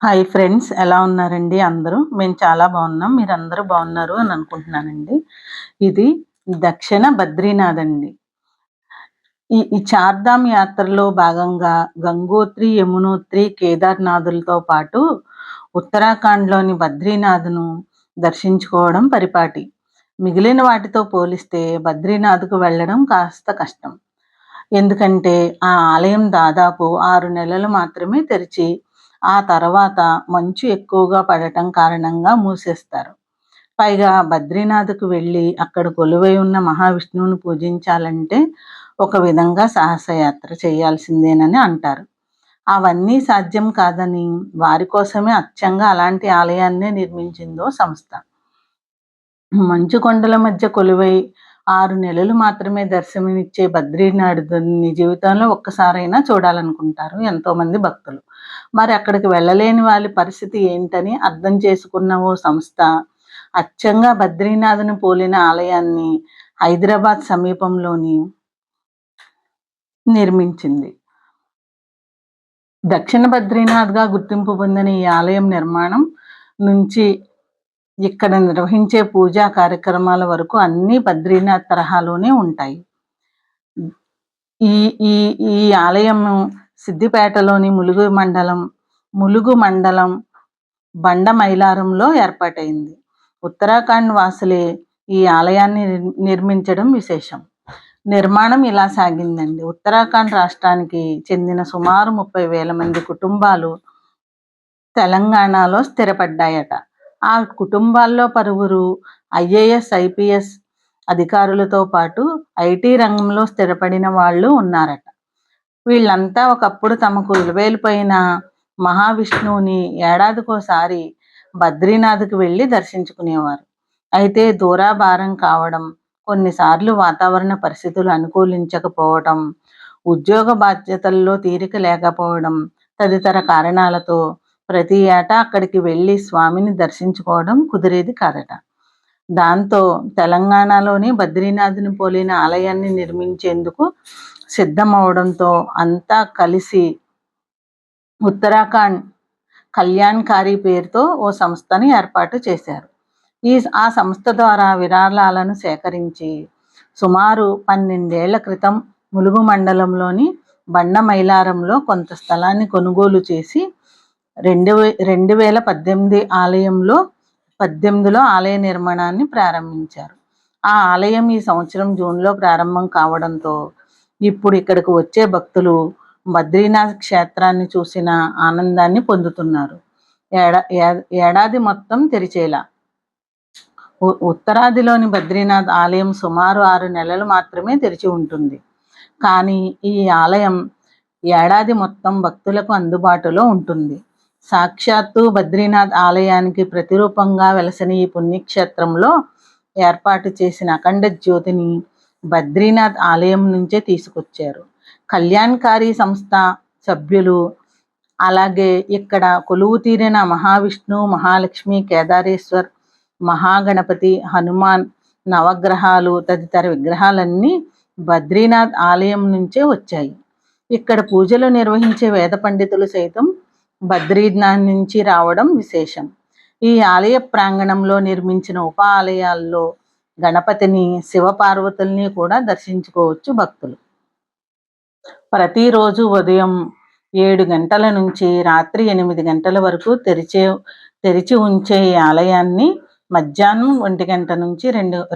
Hi friends, ఎలా ఉన్నారండి అందరూ? మేము చాలా బాగున్నాం. మీరందరూ బాగున్నారు అని అనుకుంటున్నానండి. ఇది దక్షిణ బద్రీనాథ్ అండి. ఈ చార్ధామ్ యాత్రలో భాగంగా గంగోత్రి, యమునోత్రి, కేదార్నాథులతో పాటు ఉత్తరాఖండ్‌లోని బద్రీనాథ్‌ను దర్శించుకోవడం పరిపాటి. మిగిలిన వాటితో పోలిస్తే బద్రీనాథ్‌కు వెళ్ళడం కాస్త కష్టం. ఎందుకంటే ఆ ఆలయం దాదాపు 6 నెలలు మాత్రమే తెరిచి, ఆ తర్వాత మంచు ఎక్కువగా పడటం కారణంగా మూసేస్తారు. పైగా బద్రీనాథ్‌కు వెళ్ళి అక్కడ కొలువై ఉన్న మహావిష్ణువుని పూజించాలంటే ఒక విధంగా సాహసయాత్ర చేయాల్సిందేనని అంటారు. అవన్నీ సాధ్యం కాదని వారి కోసమే అచ్చంగా అలాంటి ఆలయాన్నే నిర్మించిందో సంస్థ. మంచు కొండల మధ్య కొలువై 6 నెలలు మాత్రమే దర్శనమిచ్చే బద్రీనాథుని జీవితంలో ఒక్కసారైనా చూడాలనుకుంటారు ఎంతోమంది భక్తులు. మరి అక్కడికి వెళ్ళలేని వాళ్ళ పరిస్థితి ఏంటని అర్థం చేసుకున్న ఓ సంస్థ అచ్చంగా బద్రీనాథ్‌ని పోలిన ఆలయాన్ని హైదరాబాద్ సమీపంలోని నిర్మించింది. దక్షిణ బద్రీనాథ్‌గా గుర్తింపు పొందిన ఈ ఆలయం నిర్మాణం నుంచి ఇక్కడ నిర్వహించే పూజా కార్యక్రమాల వరకు అన్నీ బద్రీనాథ్ తరహాలోనే ఉంటాయి. ఈ ఈ ఈ ఆలయం సిద్దిపేటలోని ములుగు మండలం బండమైలారంలో ఏర్పాటైంది. ఉత్తరాఖండ్ వాసులే ఈ ఆలయాన్ని నిర్మించడం విశేషం. నిర్మాణం ఇలా సాగిందండి. ఉత్తరాఖండ్ రాష్ట్రానికి చెందిన సుమారు 30,000 మంది కుటుంబాలు తెలంగాణలో స్థిరపడ్డాయట. ఆ కుటుంబాల్లో పలువురు ఐఏఎస్, ఐపీఎస్ అధికారులతో పాటు ఐటీ రంగంలో స్థిరపడిన వాళ్ళు ఉన్నారట. వీళ్ళంతా ఒకప్పుడు తమకు విలువైపోయిన మహావిష్ణువుని ఏడాదికోసారి బద్రీనాథ్‌కి వెళ్ళి దర్శించుకునేవారు. అయితే దూరాభారం కావడం, కొన్నిసార్లు వాతావరణ పరిస్థితులు అనుకూలించకపోవడం, ఉద్యోగ బాధ్యతల్లో తీరిక లేకపోవడం తదితర కారణాలతో ప్రతి ఏటా అక్కడికి వెళ్ళి స్వామిని దర్శించుకోవడం కుదిరేది కాదట. దాంతో తెలంగాణలోని బద్రీనాథ్‌ని పోలిన ఆలయాన్ని నిర్మించేందుకు సిద్ధమవడంతో అంతా కలిసి ఉత్తరాఖండ్ కళ్యాణ్‌కారి పేరుతో ఓ సంస్థని ఏర్పాటు చేశారు. ఆ సంస్థ ద్వారా విరాళాలను సేకరించి సుమారు 12 ఏళ్ల క్రితం ములుగు మండలంలోని బండమైలారంలో కొంత స్థలాన్ని కొనుగోలు చేసి 2018లో ఆలయ నిర్మాణాన్ని ప్రారంభించారు. ఆ ఆలయం ఈ సంవత్సరం జూన్లో ప్రారంభం కావడంతో ఇప్పుడు ఇక్కడికి వచ్చే భక్తులు బద్రీనాథ్ క్షేత్రాన్ని చూసిన ఆనందాన్ని పొందుతున్నారు. ఏడాది మొత్తం తెరిచేలా ఉత్తరాదిలోని బద్రీనాథ్ ఆలయం సుమారు 6 నెలలు మాత్రమే తెరిచి ఉంటుంది. కానీ ఈ ఆలయం ఏడాది మొత్తం భక్తులకు అందుబాటులో ఉంటుంది. సాక్షాత్తు బద్రీనాథ్ ఆలయానికి ప్రతిరూపంగా వెలసిన ఈ పుణ్యక్షేత్రంలో ఏర్పాటు చేసిన అఖండ జ్యోతిని బద్రీనాథ్ ఆలయం నుంచే తీసుకొచ్చారు. కళ్యాణ్‌కారి సంస్థ సభ్యులు, అలాగే ఇక్కడ కొలువు తీరిన మహావిష్ణువు, మహాలక్ష్మి, కేదారేశ్వర్, మహాగణపతి, హనుమాన్, నవగ్రహాలు తదితర విగ్రహాలన్నీ బద్రీనాథ్ ఆలయం నుంచే వచ్చాయి. ఇక్కడ పూజలు నిర్వహించే వేద పండితులు సైతం బద్రీనాథ్ నుంచి రావడం విశేషం. ఈ ఆలయ ప్రాంగణంలో నిర్మించిన ఉప ఆలయాల్లో గణపతిని, శివపార్వతుల్ని కూడా దర్శించుకోవచ్చు భక్తులు. ప్రతిరోజు ఉదయం 7 గంటల నుంచి రాత్రి 8 గంటల వరకు తెరిచి ఉంచే ఈ ఆలయాన్ని మధ్యాహ్నం 1 గంట నుంచి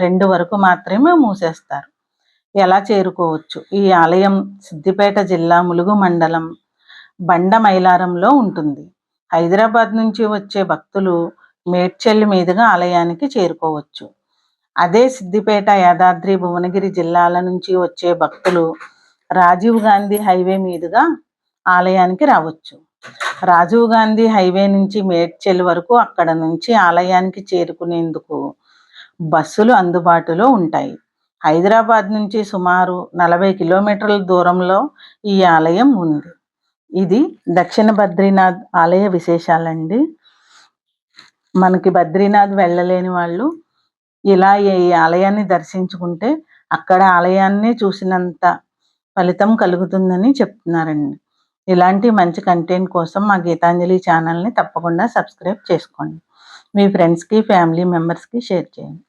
2 వరకు మాత్రమే మూసేస్తారు. ఎలా చేరుకోవచ్చు? ఈ ఆలయం సిద్దిపేట జిల్లా ములుగు మండలం బండమైలారంలో ఉంటుంది. హైదరాబాద్ నుంచి వచ్చే భక్తులు మేడ్చల్ మీదుగా ఆలయానికి చేరుకోవచ్చు. అదే సిద్దిపేట, యాదాద్రి, భువనగిరి జిల్లాల నుంచి వచ్చే భక్తులు రాజీవ్ గాంధీ హైవే మీదుగా ఆలయానికి రావచ్చు. రాజీవ్ గాంధీ హైవే నుంచి మేడ్చల్ వరకు అక్కడ నుంచి ఆలయానికి చేరుకునేందుకు బస్సులు అందుబాటులో ఉంటాయి. హైదరాబాద్ నుంచి సుమారు 40 కిలోమీటర్ల దూరంలో ఈ ఆలయం ఉంది. ఇది దక్షిణ బద్రీనాథ్ ఆలయ విశేషాలండి. మనకి బద్రీనాథ్ వెళ్ళలేని వాళ్ళు ఇలా ఈ ఆలయాన్ని దర్శించుకుంటే అక్కడ ఆలయాన్ని చూసినంత ఫలితం కలుగుతుందని చెప్తున్నారండి. ఇలాంటి మంచి కంటెంట్ కోసం మా గీతాంజలి ఛానల్ని తప్పకుండా సబ్స్క్రైబ్ చేసుకోండి. మీ ఫ్రెండ్స్కి, ఫ్యామిలీ మెంబర్స్కి షేర్ చేయండి.